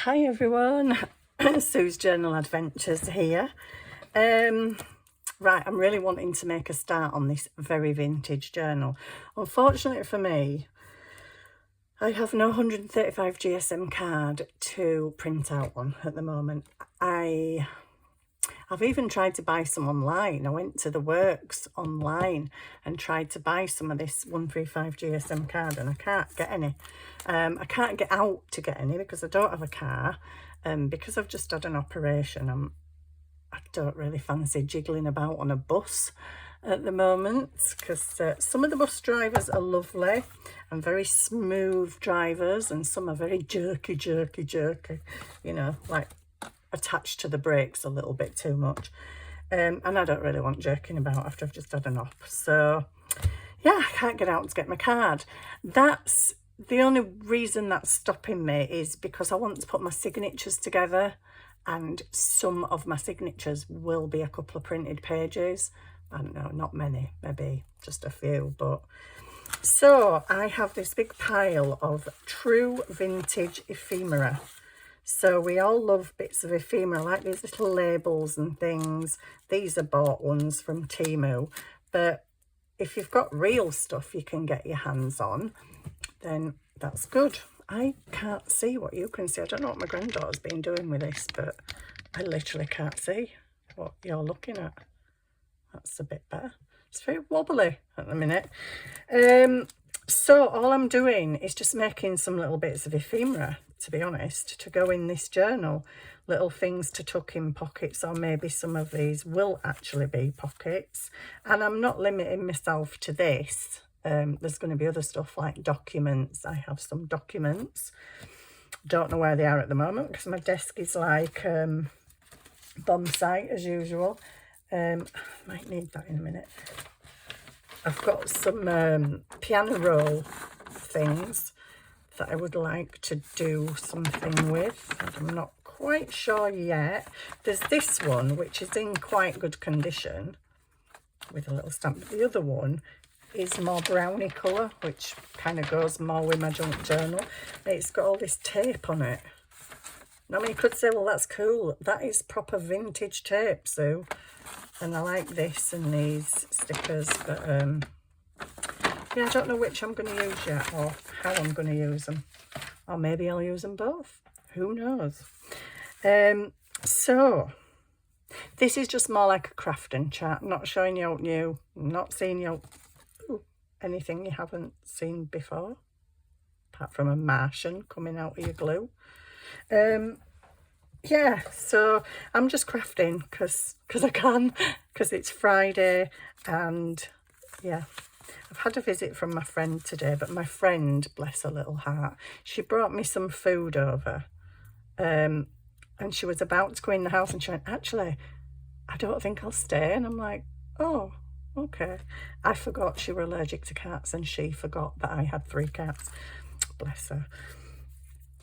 Hi everyone, Sue's Journal Adventures here. Right, I'm really wanting to make a start on this very vintage journal. Unfortunately for me, I have no 135 GSM card to print out one at the moment. I've even tried to buy some online. I went to the works online and tried to buy some of this 135 GSM card and I can't get any. I can't get out to get any because I don't have a car. Because I've just had an operation, I don't really fancy jiggling about on a bus at the moment because some of the bus drivers are lovely and very smooth drivers and some are very jerky, you know, like attached to the brakes a little bit too much. And I don't really want jerking about after I've just had an op. So yeah, I can't get out to get my card. That's the only reason that's stopping me, is because I want to put my signatures together, and some of my signatures will be a couple of printed pages. I don't know, not many, maybe just a few. But so I have this big pile of true vintage ephemera. So we all love bits of ephemera, like these little labels and things. These are bought ones from Temu, but if you've got real stuff you can get your hands on, then that's good. I can't see what you can see. I don't know what my granddaughter's been doing with this, but I literally can't see what you're looking at. That's a bit better. It's very wobbly at the minute. So all I'm doing is just making some little bits of ephemera, to be honest, to go in this journal. Little things to tuck in pockets, or maybe some of these will actually be pockets. And I'm not limiting myself to this. There's going to be other stuff like documents. I have some documents. Don't know where they are at the moment because my desk is like bomb site as usual. Might need that in a minute. I've got some piano roll things that I would like to do something with. I'm not quite sure yet. There's this one which is in quite good condition with a little stamp, but the other one is more browny colour, which kind of goes more with my junk journal. It's got all this tape on it. Now, I mean, you could say, well, that's cool. That is proper vintage tape, Sue. And I like this and these stickers, but yeah, I don't know which I'm going to use yet, or how I'm going to use them. Or maybe I'll use them both. Who knows? So this is just more like a crafting chat. Not showing you out new, not seeing you anything you haven't seen before, apart from a Martian coming out of your glue. Yeah, so I'm just crafting because I can, because it's Friday. And yeah, I've had a visit from my friend today, but my friend, bless her little heart, she brought me some food over, and she was about to go in the house and she went, actually, I don't think I'll stay. And I'm like, oh, okay. I forgot she were allergic to cats, and she forgot that I had 3 cats. Bless her.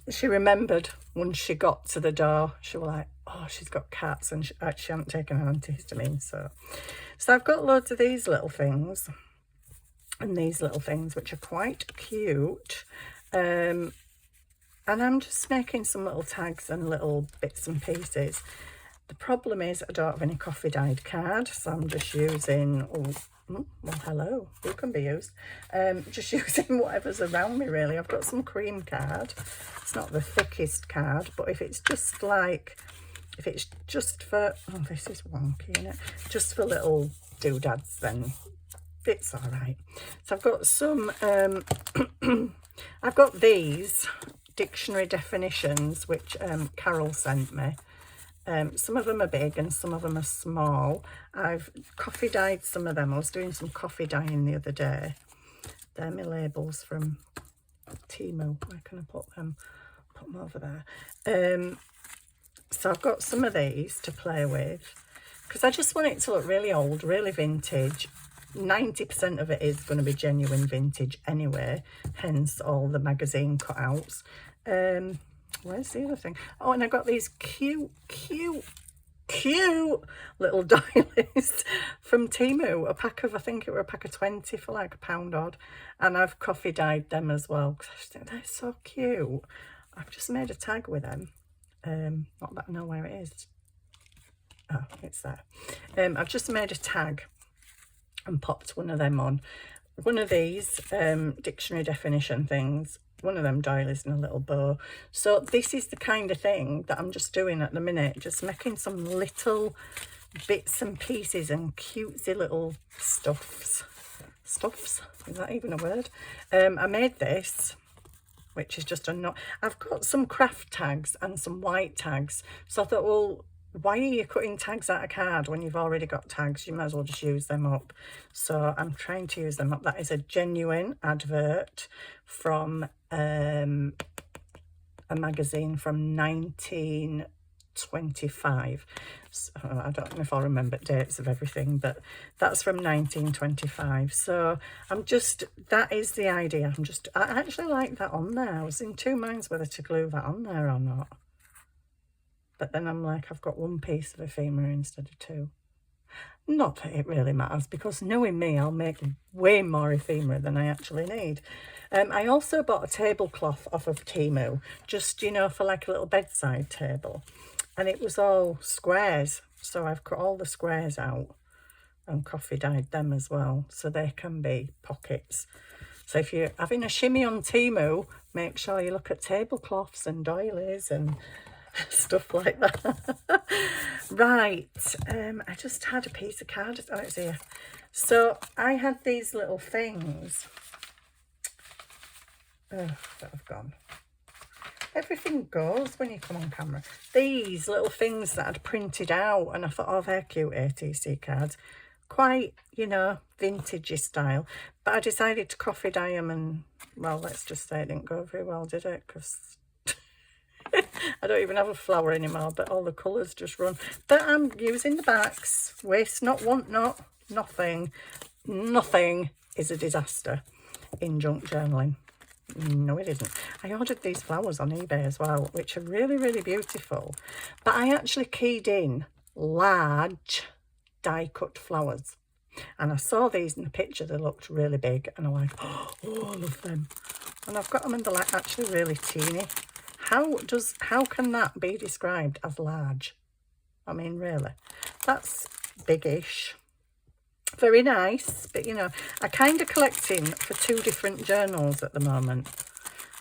She remembered once she got to the door, she was like, oh, she's got cats, and she hadn't taken an antihistamine. So I've got loads of these little things and these little things, which are quite cute. And I'm just making some little tags and little bits and pieces. The problem is I don't have any coffee dyed card, so I'm just using, well, hello, you can be used. Just using whatever's around me, really. I've got some cream card. It's not the thickest card, but if it's just for, oh, this is wonky, isn't it? Just for little doodads, then it's all right. So I've got some, I've got these dictionary definitions, which Carol sent me. Some of them are big and some of them are small. I've coffee dyed some of them. I was doing some coffee dyeing the other day. They're my labels from Temu. Where can I put them? Put them over there. So I've got some of these to play with because I just want it to look really old, really vintage. 90% of it is going to be genuine vintage anyway, hence all the magazine cutouts. Where's the other thing? Oh, and I got these cute little doilies from Temu. A pack of, I think it were a pack of 20 for like £1 odd. And I've coffee dyed them as well because I just think they're so cute. I've just made a tag with them. Not that I know where it is. Oh, it's there. I've just made a tag and popped one of them on. One of these dictionary definition things, one of them doilies and a little bow. So this is the kind of thing that I'm just doing at the minute, just making some little bits and pieces and cutesy little stuffs. Stuffs? Is that even a word? I made this, which is just a knot. I've got some craft tags and some white tags. So I thought, well, why are you cutting tags out of card when you've already got tags? You might as well just use them up. So I'm trying to use them up. That is a genuine advert from a magazine from 1925. So I don't know if I'll remember dates of everything, but that's from 1925. So that is the idea. I actually like that on there. I was in two minds whether to glue that on there or not. But then I'm like, I've got one piece of ephemera instead of two. Not that it really matters, because knowing me, I'll make way more ephemera than I actually need. I also bought a tablecloth off of Temu, just, for like a little bedside table. And it was all squares. So I've cut all the squares out and coffee dyed them as well. So they can be pockets. So if you're having a shimmy on Temu, make sure you look at tablecloths and doilies and stuff like that. Right, I just had a piece of card. Oh, it's here. So I had these little things that have gone. Everything goes when you come on camera. These little things that I'd printed out, and I thought, oh, they're cute ATC cards. Quite, vintagey style. But I decided to coffee dye them, and, well, let's just say it didn't go very well, did it? Because I don't even have a flower anymore, but all the colours just run. But I'm using the backs. Waste not, want not, nothing. Nothing is a disaster in junk journaling. No, it isn't. I ordered these flowers on eBay as well, which are really, really beautiful. But I actually keyed in large die-cut flowers. And I saw these in the picture. They looked really big. And I'm like, oh, I love them. And I've got them and they're like actually really teeny. How can that be described as large? I mean, really, that's biggish. Very nice, but I'm kind of collecting for two different journals at the moment.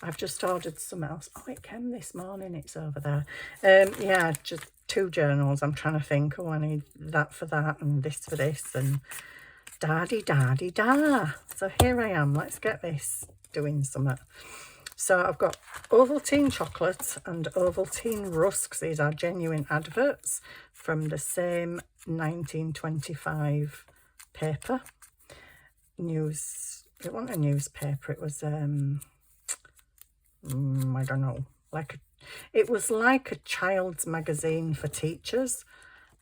I've just ordered some else. Oh, it came this morning. It's over there. Yeah, just two journals. I'm trying to think. Oh, I need that for that and this for this and da-de-da-de-da. So here I am. Let's get this doing something. So I've got Ovaltine chocolates and Ovaltine rusks. These are genuine adverts from the same 1925 paper. It wasn't a newspaper. It was, I don't know, it was like a child's magazine for teachers.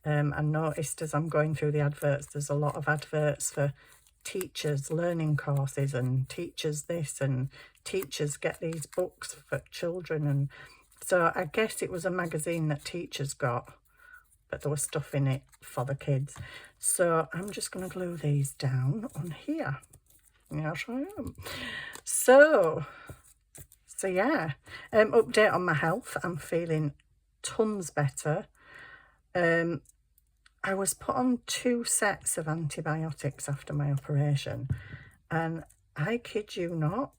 I noticed as I'm going through the adverts, there's a lot of adverts for teachers learning courses and teachers this and teachers get these books for children, and so I guess it was a magazine that teachers got, but there was stuff in it for the kids. So I'm just going to glue these down on here. Yes, I am. So yeah, update on my health. I'm feeling tons better. I was put on 2 sets of antibiotics after my operation, and I kid you not,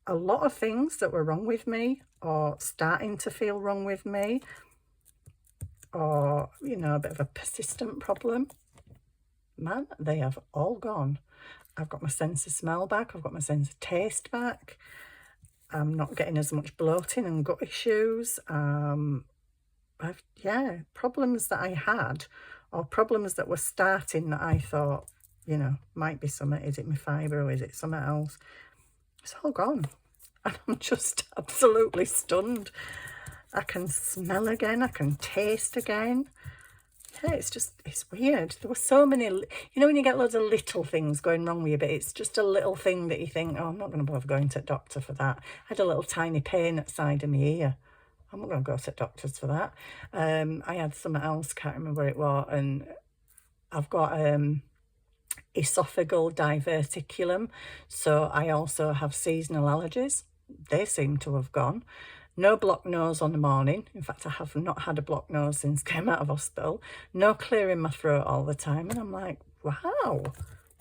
a lot of things that were wrong with me or starting to feel wrong with me, or, a bit of a persistent problem, man, they have all gone. I've got my sense of smell back. I've got my sense of taste back. I'm not getting as much bloating and gut issues. Problems that I had, or problems that were starting that I thought, might be something. Is it my fibre or is it something else? It's all gone. And I'm just absolutely stunned. I can smell again. I can taste again. Yeah, it's weird. There were so many, when you get loads of little things going wrong with you, but it's just a little thing that you think, oh, I'm not going to bother going to the doctor for that. I had a little tiny pain at the side of my ear. I'm not going to go to doctors for that. I had something else, can't remember what it was, and I've got esophageal diverticulum, so I also have seasonal allergies. They seem to have gone. No blocked nose on the morning. In fact, I have not had a blocked nose since I came out of hospital. No clearing my throat all the time. And I'm like, wow,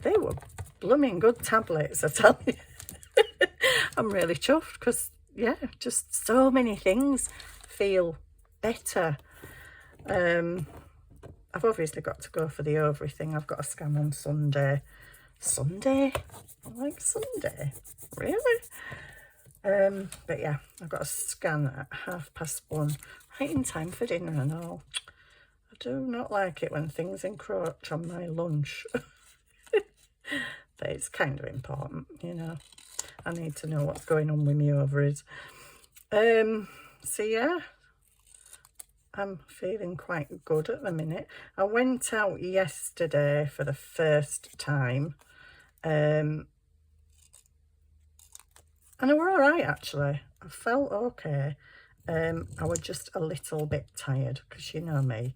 they were blooming good tablets, I tell you. I'm really chuffed because, yeah, just so many things feel better. I've obviously got to go for the ovary thing. I've got a scan on Sunday. Sunday? I like Sunday. Really? But yeah, I've got a scan at 1:30, right in time for dinner and all. I do not like it when things encroach on my lunch. But it's kind of important, you know. I need to know what's going on with my ovaries. So yeah, I'm feeling quite good at the minute. I went out yesterday for the first time. And I were all right, actually. I felt okay. I was just a little bit tired because you know me.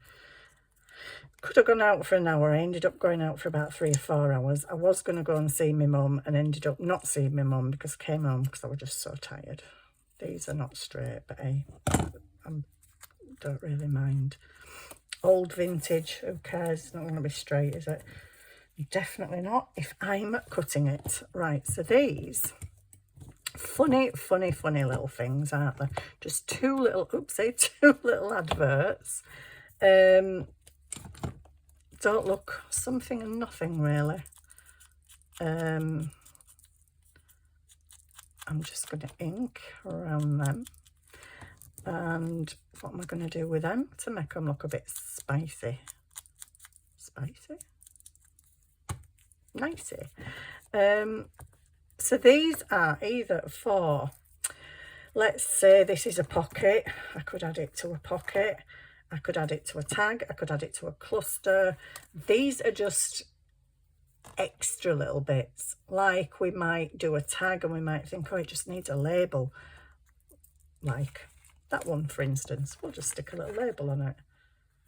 Could have gone out for an hour. I ended up going out for about 3 or 4 hours. I was going to go and see my mum and ended up not seeing my mum because I came home because I was just so tired. These are not straight, but hey, I don't really mind. Old vintage, who cares? It's not going to be straight, is it? Definitely not if I'm cutting it. Right, so these... funny little things, aren't they? Just two little adverts. Don't look, something and nothing really. I'm just going to ink around them. And what am I going to do with them to make them look a bit spicy? Nicey. So these are either for, let's say this is a pocket. I could add it to a pocket. I could add it to a tag. I could add it to a cluster. These are just extra little bits. Like we might do a tag and we might think, oh, it just needs a label. Like that one, for instance. We'll just stick a little label on it.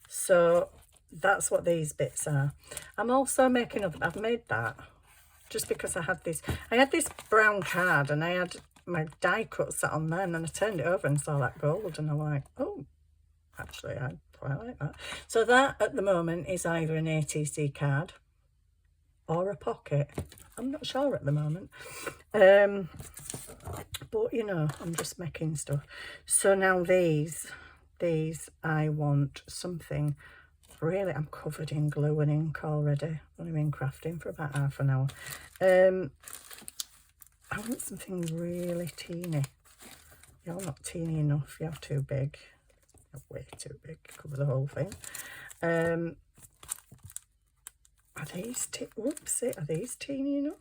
So that's what these bits are. I'm also making up, I've made that just because I had this brown card and I had my die cut set on there, and then I turned it over and saw that gold and I'm like, oh, actually I quite like that. So that at the moment is either an ATC card or a pocket. I'm not sure at the moment. But you know, I'm just making stuff. So now these I want something really, I'm covered in glue and ink already. I've only been crafting for about half an hour. I want something really teeny. You're not teeny enough, you're too big. You're way too big, cover the whole thing. Are these, are these teeny enough?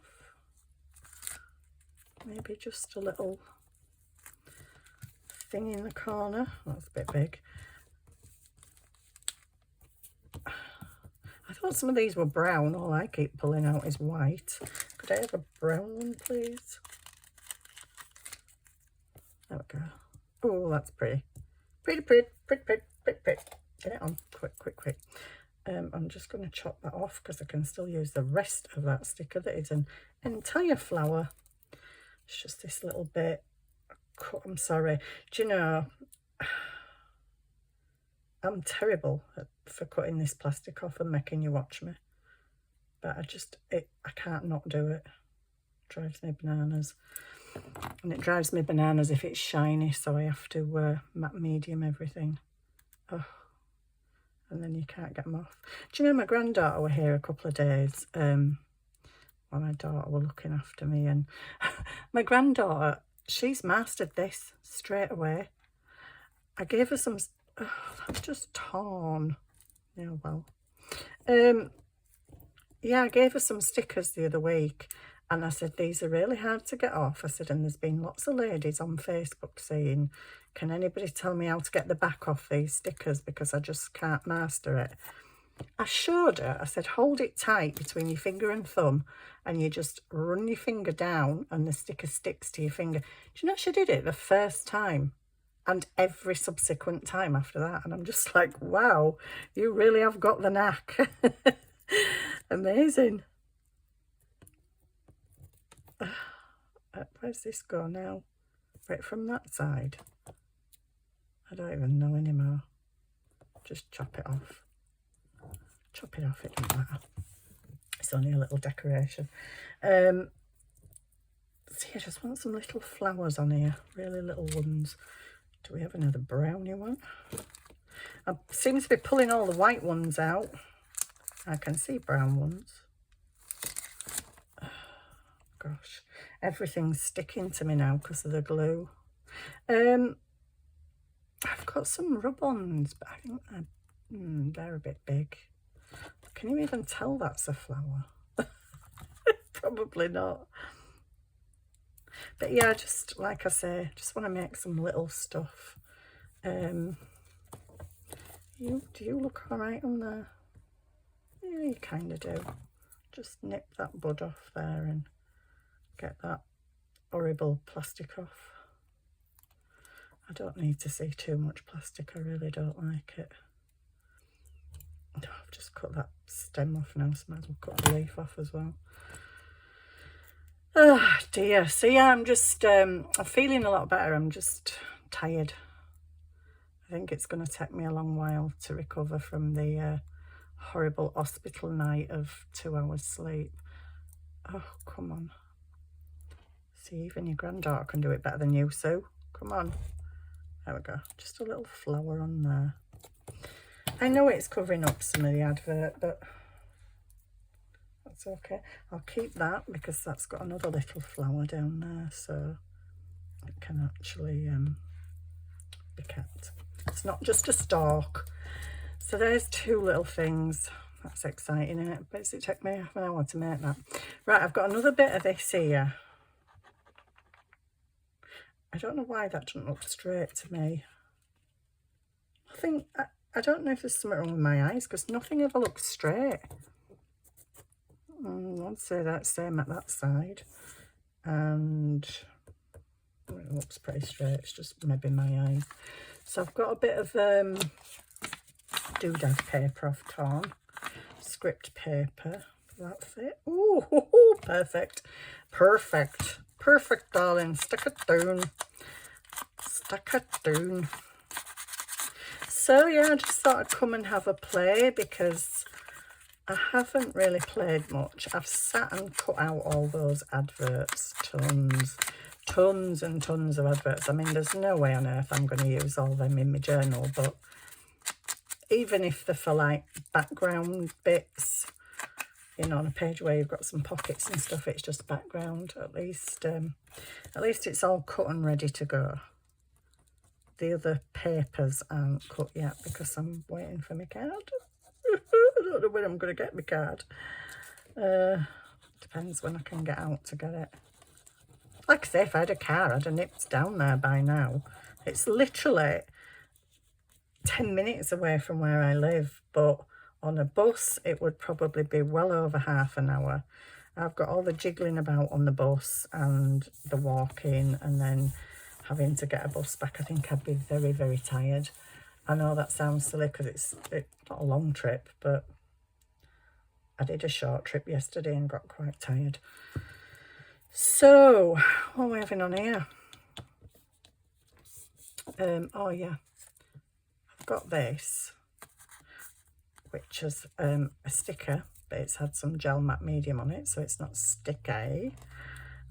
Maybe just a little thing in the corner. That's a bit big. I thought some of these were brown. All I keep pulling out is white. Could I have a brown one, please? There we go. Oh, that's pretty. Pretty. Get it on. Quick. I'm just going to chop that off because I can still use the rest of that sticker that is an entire flower. It's just this little bit. I'm sorry. Do you know, I'm terrible for cutting this plastic off and making you watch me. But I can't not do it. It drives me bananas. And it drives me bananas if it's shiny, so I have to matte medium everything. Oh. And then you can't get them off. Do you know, my granddaughter were here a couple of days while my daughter were looking after me, and my granddaughter, she's mastered this straight away. I gave her some, oh, that's just torn. Yeah, well. Yeah, I gave her some stickers the other week, and I said, these are really hard to get off. I said, and there's been lots of ladies on Facebook saying, can anybody tell me how to get the back off these stickers because I just can't master it. I showed her, I said, hold it tight between your finger and thumb and you just run your finger down and the sticker sticks to your finger. Do you know, she did it the first time and every subsequent time after that. And I'm just like, wow, you really have got the knack. Amazing. Where's this go now? Right from that side. I don't even know anymore. Just chop it off. Chop it off, it doesn't matter. It's only a little decoration. See, I just want some little flowers on here, really little ones. Do we have another brownie one? I seem to be pulling all the white ones out. I can see brown ones. Oh, gosh, everything's sticking to me now because of the glue. I've got some rub-ons, but I think they're a bit big. Can you even tell that's a flower? Probably not. But yeah, just like I say, just want to make some little stuff. Do you look all right on there? Yeah, you kind of do. Just nip that bud off there and get that horrible plastic off. I don't need to see too much plastic. I really don't like it. Oh, I've just cut that stem off now, so might as well cut the leaf off as well. Oh dear. So yeah, I'm just I'm feeling a lot better. I'm just tired. I think it's going to take me a long while to recover from the horrible hospital night of 2 hours sleep. Oh, come on. See, even your granddaughter can do it better than you, Sue. Come on. There we go. Just a little flower on there. I know it's covering up some of the advert, but that's okay. I'll keep that because that's got another little flower down there, so it can actually be kept. It's not just a stalk. So there's 2 little things. That's exciting, isn't it? But it took me half an hour to make that. Right, I've got another bit of this here. I don't know why that doesn't look straight to me. I don't know if there's something wrong with my eyes because nothing ever looks straight. I'd say that's same at that side. And it looks pretty straight. It's just maybe my eyes. So I've got a bit of doodad paper I've torn. Script paper. Does that fit? Ooh, perfect. Perfect. Perfect, darling. Stick it down. Stick it down. So yeah, I just thought I'd come and have a play because I haven't really played much. I've sat and cut out all those adverts. Tons and tons of adverts. I mean, there's no way on earth I'm going to use all them in my journal, but even if they're for like background bits, you know, on a page where you've got some pockets and stuff, it's just background. At least it's all cut and ready to go. The other papers aren't cut yet because I'm waiting for my card. I don't know when I'm going to get my card. Depends when I can get out to get it. Like I say, if I had a car, I'd have nipped down there by now. It's literally 10 minutes away from where I live, but on a bus, it would probably be well over half an hour. I've got all the jiggling about on the bus and the walking and then having to get a bus back. I think I'd be very, very tired. I know that sounds silly because it's not a long trip, but I did a short trip yesterday and got quite tired. So, what are we having on here? Oh yeah, I've got this, which is a sticker, but it's had some gel matte medium on it, so it's not sticky.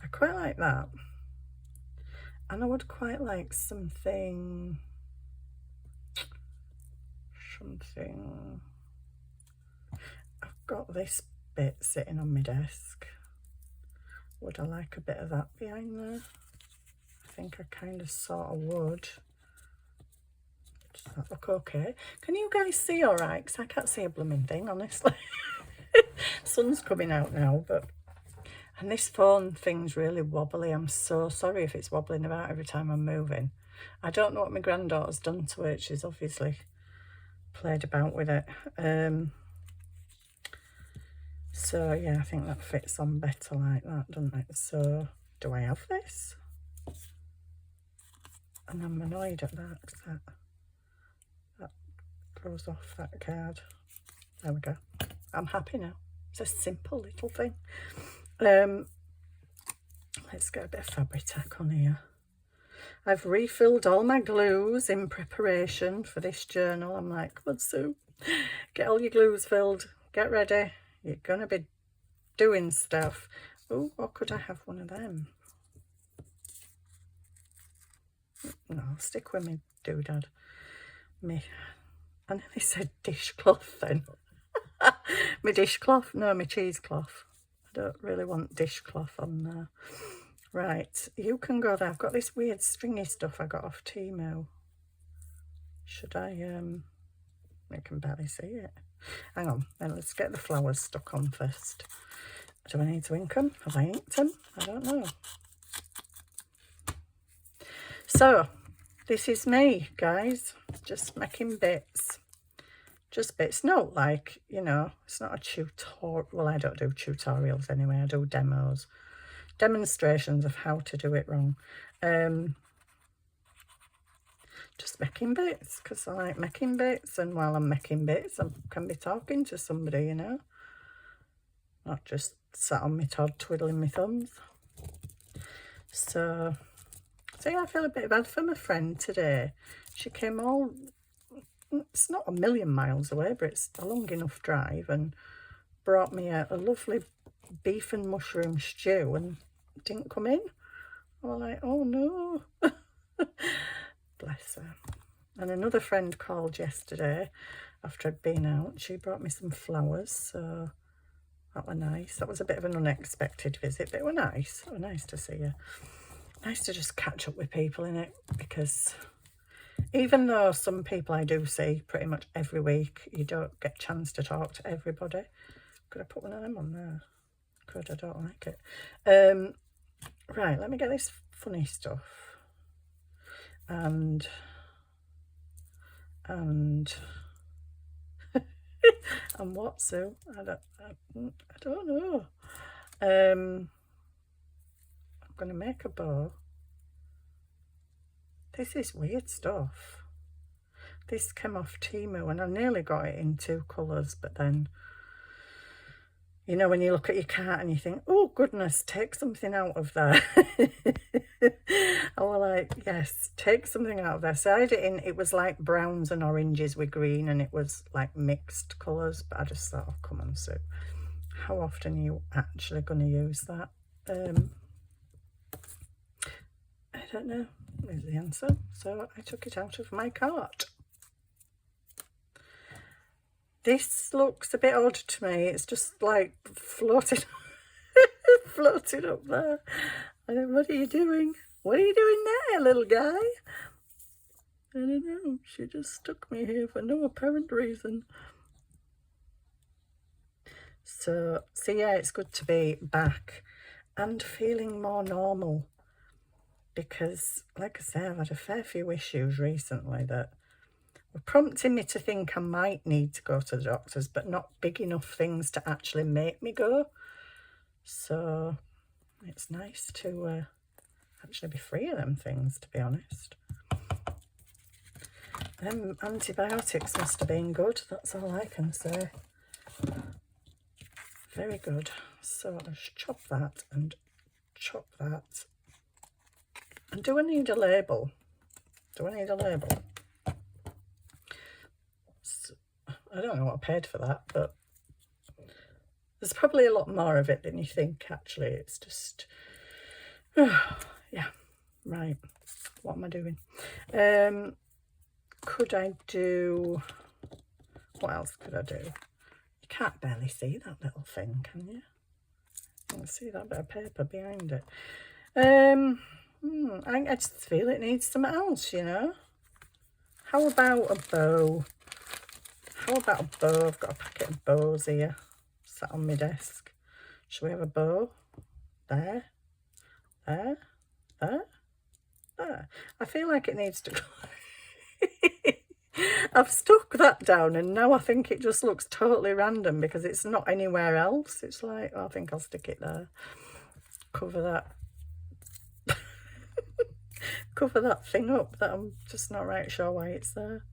I quite like that. And I would quite like something. I've got this bit sitting on my desk. Would I like a bit of that behind there? I think I kind of sort of would. Does that look okay? Can you guys see all right? Because I can't see a blooming thing, honestly. Sun's coming out now, but... And this phone thing's really wobbly. I'm so sorry if it's wobbling about every time I'm moving. I don't know what my granddaughter's done to it. She's obviously played about with it. So yeah, I think that fits on better like that, doesn't it? So do I have this? And I'm annoyed at that because that goes off that card. There we go. I'm happy now. It's a simple little thing. Let's get a bit of fabric tack on here. I've refilled all my glues in preparation for this journal. I'm like, come on, Sue, get all your glues filled, get ready. You're going to be doing stuff. Oh, or could I have one of them? No, I'll stick with me doodad. I nearly said dishcloth then. My dishcloth? No, my cheesecloth. I don't really want dishcloth on there. Right, you can go there. I've got this weird stringy stuff I got off Temu. Should I, I can barely see it. Hang on, then let's get the flowers stuck on first. Do I need to ink them? Have I inked them? I don't know. So, this is me, guys, just making bits. Just bits, not like, you know, it's not a tutorial. Well, I don't do tutorials anyway, I do demos. Demonstrations of how to do it wrong. Just making bits, because I like making bits, and while I'm making bits, I can be talking to somebody, you know. Not just sat on my Todd twiddling my thumbs. So yeah, I feel a bit bad for my friend today. She came all, it's not a million miles away, but it's a long enough drive, and brought me a lovely beef and mushroom stew and didn't come in. I was like, oh no. Bless her. And another friend called yesterday after I'd been out. She brought me some flowers, so that was nice. That was a bit of an unexpected visit, but it was nice. It was nice to see her. Nice to just catch up with people, innit? Because even though some people I do see pretty much every week, you don't get a chance to talk to everybody. Could I put one of them on there? Could, I don't like it. Right, let me get this funny stuff. And and what, Sue? I don't know. I'm going to make a bow. This is weird stuff. This came off Temu, and I nearly got it in 2 colours, but then, you know, when you look at your cart and you think, oh goodness, take something out of there. I was like, yes, take something out of there. So I had it in, it was like browns and oranges with green, and it was like mixed colours, but I just thought, oh, come on, Sue, how often are you actually going to use that? I don't know, is the answer. So I took it out of my cart. This looks a bit odd to me. It's just like floating, floating up there. What are you doing? What are you doing there, little guy? I don't know. She just stuck me here for no apparent reason. So yeah, it's good to be back and feeling more normal. Because, like I say, I've had a fair few issues recently that were prompting me to think I might need to go to the doctors, but not big enough things to actually make me go. So it's nice to actually be free of them things, to be honest. Them antibiotics must have been good, that's all I can say. Very good. So let's chop that and chop that. And do I need a label? Do I need a label? So, I don't know what I paid for that, but there's probably a lot more of it than you think, actually. It's just, yeah, right. What am I doing? Could I do, what else could I do? You can't barely see that little thing, can you? You can see that bit of paper behind it. I just feel it needs something else, you know. How about a bow? How about a bow? I've got a packet of bows here, sat on my desk. Shall we have a bow? There, there, there, there. I feel like it needs to go. I've stuck that down, and now I think it just looks totally random because it's not anywhere else. It's like, oh, I think I'll stick it there. Cover that. Cover that thing up that I'm just not right sure why it's there.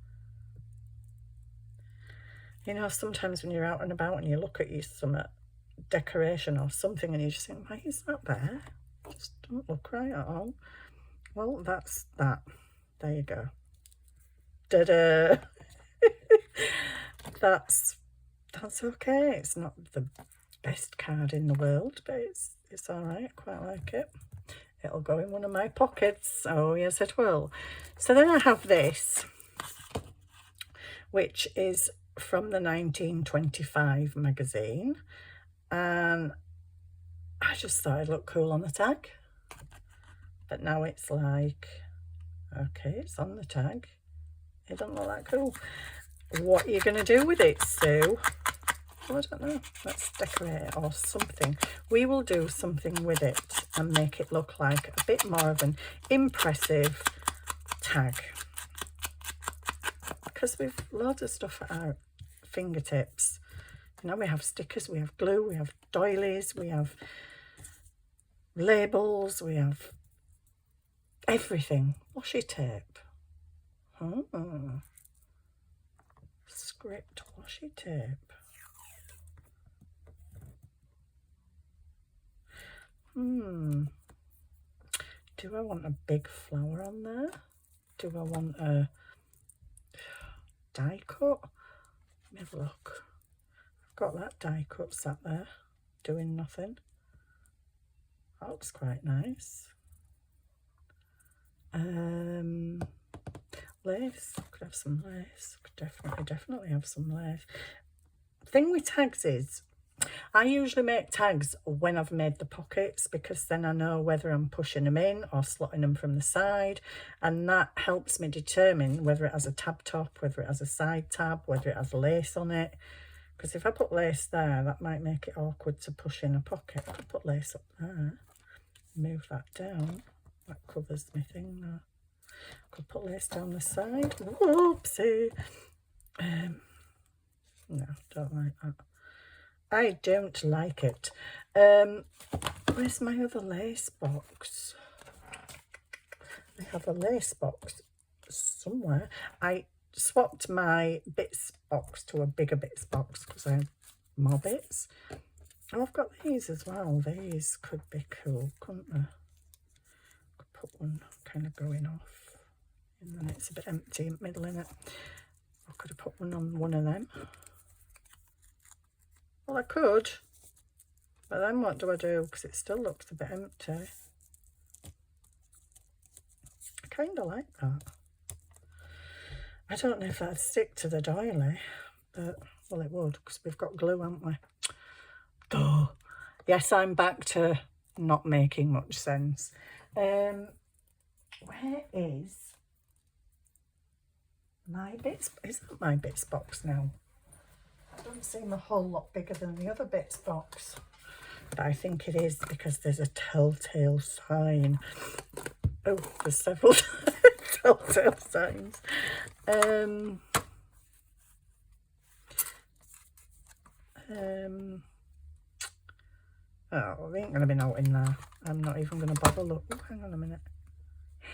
You know, sometimes when you're out and about and you look at some decoration or something and you just think, why is that there? It just don't look right at all. Well, that's that. There you go. Da-da. That's okay. It's not the best card in the world, but it's all right. I quite like it. It'll go in one of my pockets. Oh yes, it will. So then I have this, which is from the 1925 magazine, and I just thought it'd look cool on the tag. But now it's like, okay, it's on the tag. It doesn't look that cool. What are you going to do with it, Sue? Well, I don't know. Let's decorate it or something. We will do something with it and make it look like a bit more of an impressive tag. Because we've loads of stuff at our fingertips. You know, we have stickers, we have glue, we have doilies, we have labels, we have everything. Washi tape. Script washi tape. Do I want a big flower on there? Do I want a die cut? Let me have a look. I've got that die cut sat there doing nothing. That looks quite nice. Lace. Could have some lace. Could definitely have some lace. The thing with tags is, I usually make tags when I've made the pockets, because then I know whether I'm pushing them in or slotting them from the side, and that helps me determine whether it has a tab top, whether it has a side tab, whether it has lace on it. Because if I put lace there, that might make it awkward to push in a pocket. I could put lace up there, move that down. That covers my thing now. Could put lace down the side. Whoopsie. No, don't like that. I don't like it. Where's my other lace box? I have a lace box somewhere. I swapped my bits box to a bigger bits box because I have more bits. Oh, I've got these as well. These could be cool, couldn't they? Could put one kind of going off, and then it's a bit empty in the middle, innit? I could have put one on one of them. Well, I could, but then what do I do? Because it still looks a bit empty. I kind of like that. I don't know if that'd stick to the doily, but, well, it would, because we've got glue, haven't we? Duh. Yes, I'm back to not making much sense. Where is my bits? Is that my bits box now? It doesn't seem a whole lot bigger than the other bits box, but I think it is because there's a telltale sign. Oh, there's several telltale signs. Oh, there ain't going to be no in there. I'm not even going to bother look. Oh, hang on a minute.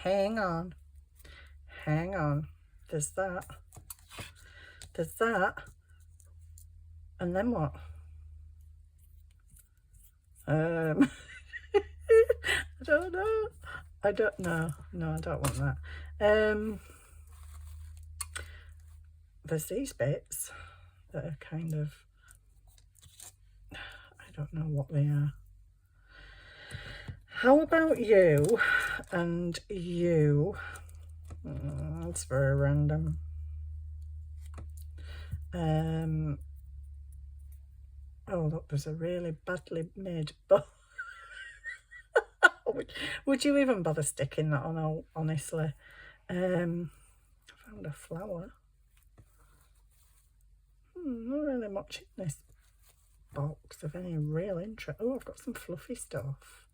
Hang on. Hang on. There's that. There's that. And then what? I don't know. I don't know. No, I don't want that. There's these bits that are kind of, I don't know what they are. How about you and you? Oh, that's very random. Oh, look, there's a really badly made bow. Would you even bother sticking that on, honestly? I found a flower. Not really much in this box of any real interest. Oh, I've got some fluffy stuff.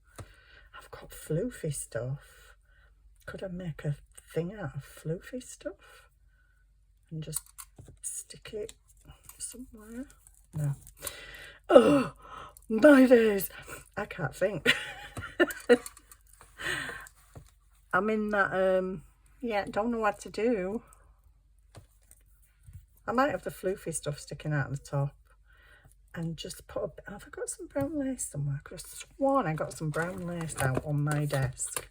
I've got floofy stuff. Could I make a thing out of floofy stuff and just stick it somewhere? No. Oh, my days. I can't think. I'm in that, yeah, don't know what to do. I might have the floofy stuff sticking out the top and just put a, have I got some brown lace somewhere? I could have sworn I got some brown lace out on my desk.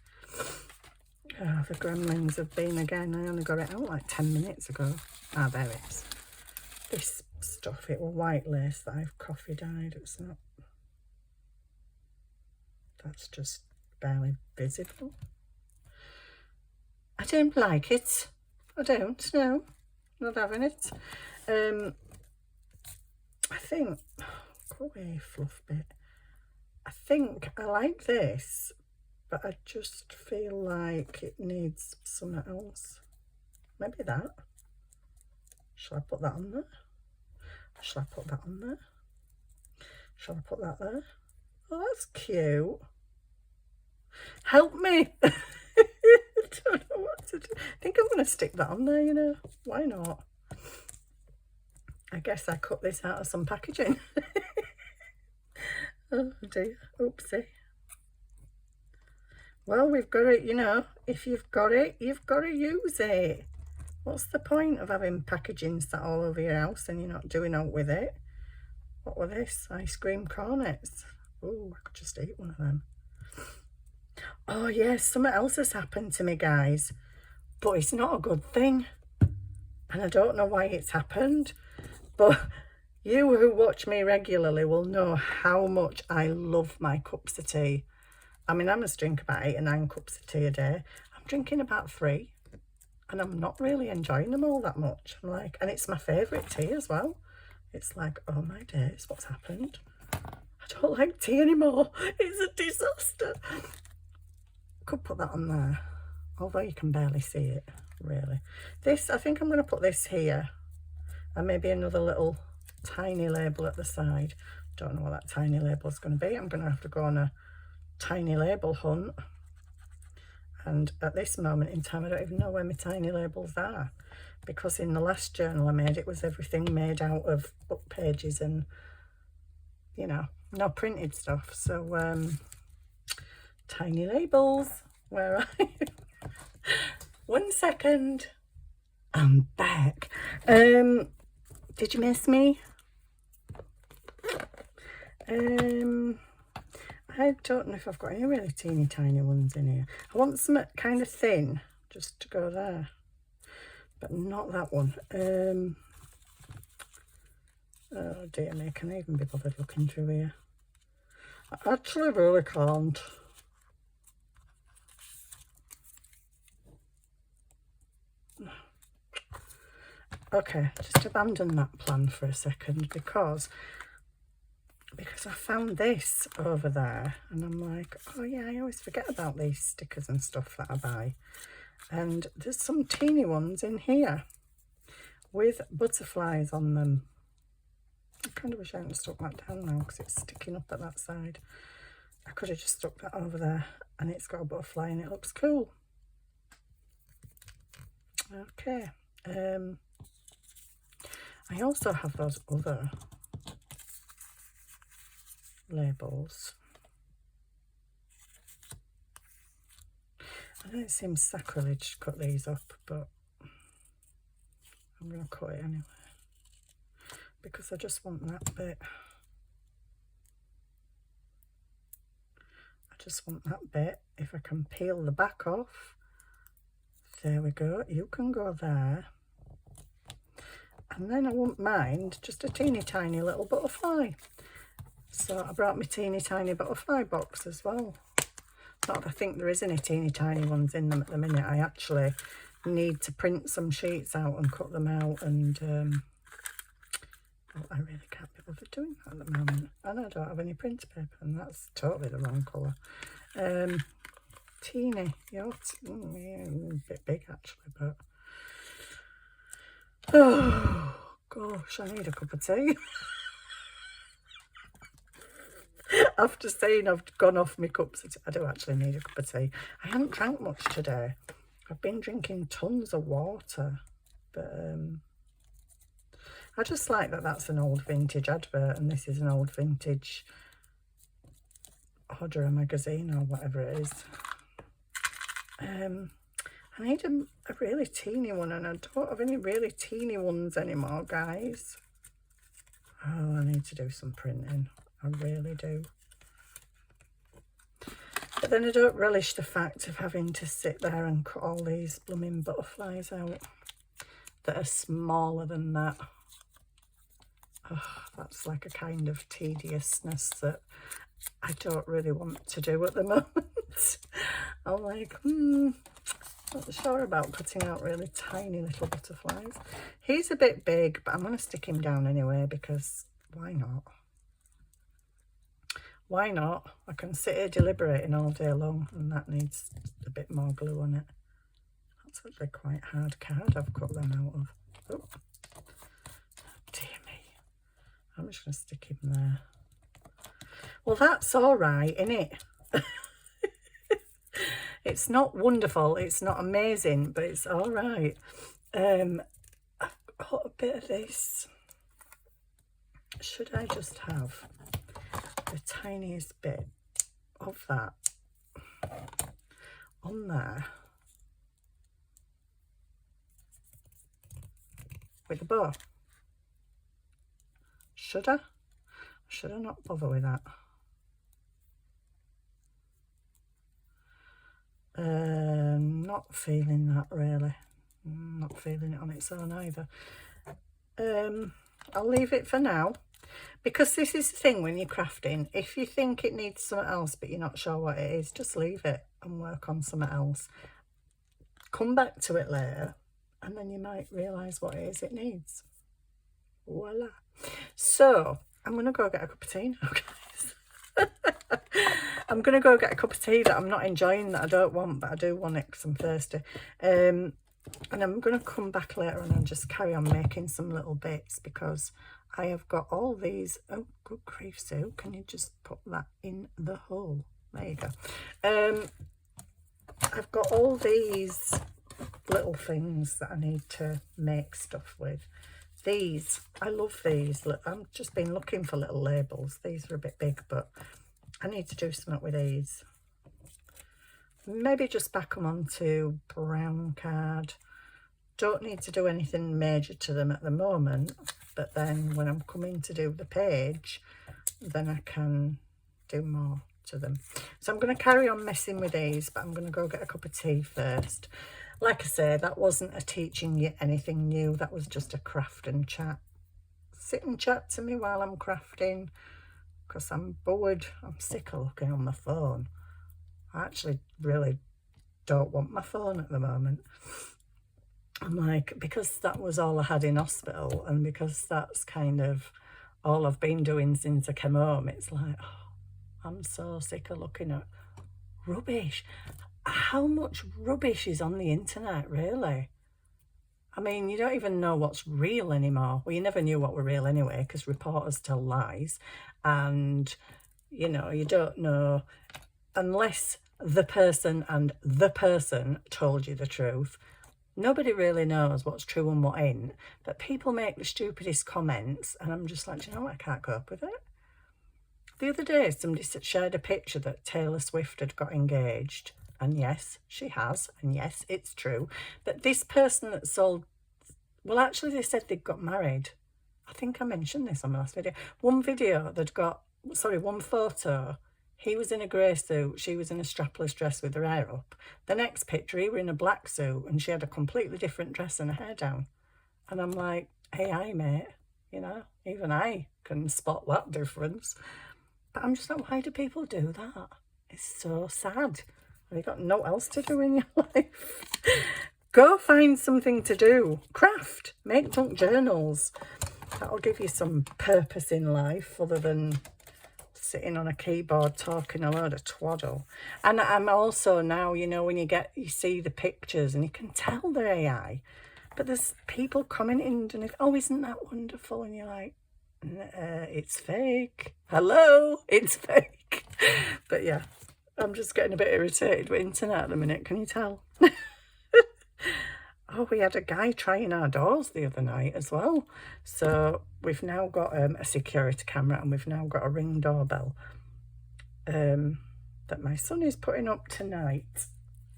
Oh, the gremlins have been again. I only got it out like 10 minutes ago. Ah, there it is. This stuff, it was white lace that I've coffee dyed. It's not. That's just barely visible. I don't like it. I don't, no. Not having it. I think, go away, fluff bit. I think I like this, but I just feel like it needs something else. Maybe that. Shall I put that on there? Shall I put that on there? Shall I put that there? Oh, that's cute. Help me. I don't know what to do. I think I'm going to stick that on there, you know. Why not? I guess I cut this out of some packaging. Oh dear. Oopsie. Well, we've got it, you know. If you've got it, you've got to use it. What's the point of having packaging sat all over your house and you're not doing out with it? What were this? Ice cream cornets. Oh, I could just eat one of them. Oh yes, something else has happened to me, guys. But it's not a good thing. And I don't know why it's happened. But you who watch me regularly will know how much I love my cups of tea. I mean, I must drink about 8 or 9 cups of tea a day. I'm drinking about 3. And I'm not really enjoying them all that much. I'm like, and it's my favourite tea as well. It's like, oh my days, what's happened? I don't like tea anymore. It's a disaster. Could put that on there. Although you can barely see it, really. This, I think I'm going to put this here. And maybe another little tiny label at the side. Don't know what that tiny label is going to be. I'm going to have to go on a tiny label hunt. And at this moment in time, I don't even know where my tiny labels are. Because in the last journal I made, it was everything made out of book pages and, you know, no printed stuff. So, tiny labels. Where are you? 1 second. I'm back. Did you miss me? I don't know if I've got any really teeny tiny ones in here. I want some kind of thin just to go there, but not that one. Oh dear me, can I even be bothered looking through here? I actually really can't. Okay, just abandon that plan for a second because I found this over there and I'm like, oh yeah, I always forget about these stickers and stuff that I buy. And there's some teeny ones in here with butterflies on them. I kind of wish I hadn't stuck that down now because it's sticking up at that side. I could have just stuck that over there and it's got a butterfly and it looks cool. Okay. I also have those other labels. I know it seems sacrilege to cut these up, but I'm going to cut it anyway because I just want that bit. I just want that bit. If I can peel the back off, there we go. You can go there. And then I won't mind just a teeny tiny little butterfly. So I brought my teeny tiny butterfly box as well. Not that I think there is any teeny tiny ones in them at the minute. I actually need to print some sheets out and cut them out, and well, I really can't be bothered doing that at the moment. And I don't have any print paper, and that's totally the wrong colour. Teeny, yeah, a bit big actually, but oh gosh, I need a cup of tea. After saying I've gone off my cups of tea, I do actually need a cup of tea. I haven't drank much today. I've been drinking tons of water, but I just like that that's an old vintage advert and this is an old vintage Order a magazine or whatever it is. I need a really teeny one and I don't have any really teeny ones anymore, guys. Oh, I need to do some printing. I really do. But then I don't relish the fact of having to sit there and cut all these blooming butterflies out that are smaller than that. Oh, that's like a kind of tediousness that I don't really want to do at the moment. I'm like, not sure about cutting out really tiny little butterflies. He's a bit big, but I'm going to stick him down anyway, because why not? Why not? I can sit here deliberating all day long, and that needs a bit more glue on it. That's actually quite hard card I've cut them out of. Oh, dear me. I'm just going to stick him there. Well, that's all right, isn't it? It's not wonderful, it's not amazing, but it's all right. I've got a bit of this. Should I just have the tiniest bit of that on there with the bow? Should I? Should I not bother with that? Not feeling that really. Not feeling it on its own either. I'll leave it for now, because this is the thing when you're crafting. If you think it needs something else but you're not sure what it is, just leave it and work on something else. Come back to it later and then you might realise what it is it needs. Voila. So I'm going to go get a cup of tea now, guys. I'm going to go get a cup of tea that I'm not enjoying, that I don't want, but I do want it because I'm thirsty. And I'm going to come back later on and just carry on making some little bits, because I have got all these. Oh, good grief, Sue. Can you just put that in the hole? There you go. I've got all these little things that I need to make stuff with. These, I love these. Look, I've just been looking for little labels. These are a bit big, but I need to do something with these. Maybe just back them onto brown card. Don't need to do anything major to them at the moment, but then when I'm coming to do the page, then I can do more to them. So I'm going to carry on messing with these, but I'm going to go get a cup of tea first. Like I say, that wasn't a teaching you anything new. That was just a craft and chat. Sit and chat to me while I'm crafting, because I'm bored. I'm sick of looking on my phone. I actually really don't want my phone at the moment. I'm like, because that was all I had in hospital, and because that's kind of all I've been doing since I came home, it's like, oh, I'm so sick of looking at rubbish. How much rubbish is on the internet, really? I mean, you don't even know what's real anymore. Well, you never knew what were real anyway, because reporters tell lies. And, you know, you don't know unless the person and the person told you the truth. Nobody really knows what's true and what ain't. But people make the stupidest comments, and I'm just like, you know what, I can't cope with it. The other day, somebody shared a picture that Taylor Swift had got engaged. And yes, she has. And yes, it's true. But this person that sold... Well, actually, they said they'd got married. I think I mentioned this on my last video. One video they'd got... Sorry, one photo. He was in a grey suit. She was in a strapless dress with her hair up. The next picture, he was in a black suit. And she had a completely different dress and her hair down. And I'm like, hey, aye, mate. You know, even I can spot that difference. But I'm just like, why do people do that? It's so sad. Have you got no else to do in your life? Go find something to do. Craft. Make junk journals. That'll give you some purpose in life other than sitting on a keyboard talking a load of twaddle. And I'm also now, you know, when you see the pictures and you can tell they're AI, but there's people commenting and oh, isn't that wonderful? And you're like, it's fake. Hello, it's fake. But yeah, I'm just getting a bit irritated with internet at the minute. Can you tell? Oh, we had a guy trying our doors the other night as well. So we've now got a security camera, and we've now got a Ring doorbell that my son is putting up tonight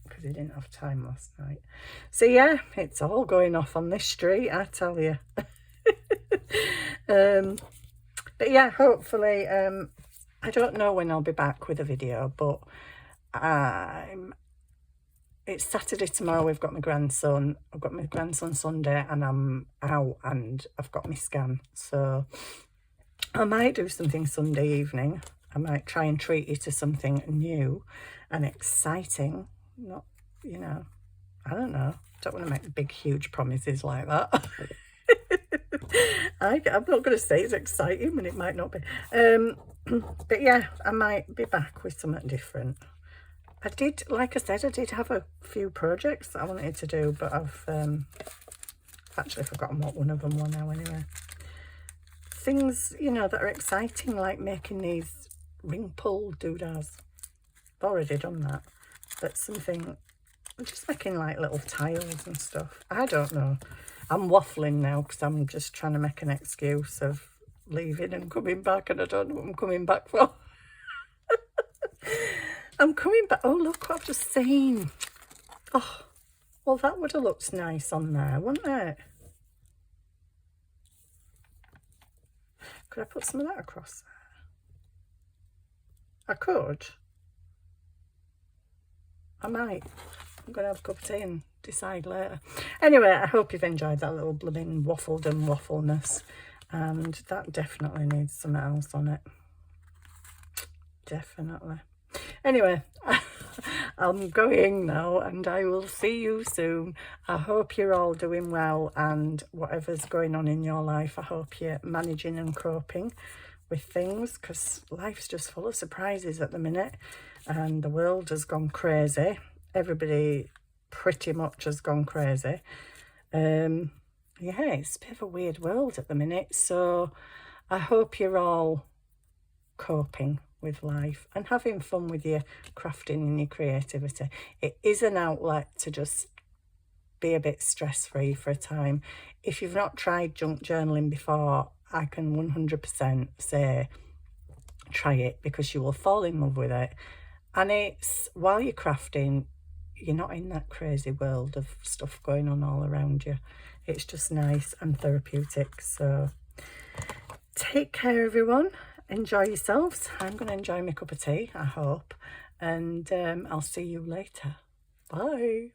because he didn't have time last night. So yeah, it's all going off on this street, I tell you. But yeah, hopefully, I don't know when I'll be back with a video, but it's Saturday tomorrow. We've got my grandson. I've got my grandson Sunday, and I'm out, and I've got my scan. So I might do something Sunday evening. I might try and treat you to something new and exciting. Not, you know, I don't know. Don't want to make big, huge promises like that. I'm not going to say it's exciting when it might not be. But yeah, I might be back with something different. I did, like I said, I did have a few projects that I wanted to do, but I've actually forgotten what one of them were now anyway. Things, you know, that are exciting, like making these ring pull doodads. I've already done that. But something, just making like little tiles and stuff. I don't know. I'm waffling now because I'm just trying to make an excuse of leaving and coming back, and I don't know what I'm coming back for. I'm coming back. Oh, look what I've just seen. Oh, well, that would have looked nice on there, wouldn't it? Could I put some of that across there? I could. I might. I'm going to have a cup of tea and decide later. Anyway, I hope you've enjoyed that little blooming waffled and waffleness. And that definitely needs something else on it. Definitely. Anyway, I'm going now, and I will see you soon. I hope you're all doing well, and whatever's going on in your life, I hope you're managing and coping with things, because life's just full of surprises at the minute, and the world has gone crazy. Everybody pretty much has gone crazy. Yeah, it's a bit of a weird world at the minute, so I hope you're all coping with life and having fun with your crafting and your creativity. It is an outlet to just be a bit stress-free for a time. If you've not tried junk journaling before, I can 100% say try it, because you will fall in love with it. And it's, while you're crafting, you're not in that crazy world of stuff going on all around you. It's just nice and therapeutic. So take care, everyone. Enjoy yourselves. I'm going to enjoy my cup of tea, I hope. And I'll see you later. Bye.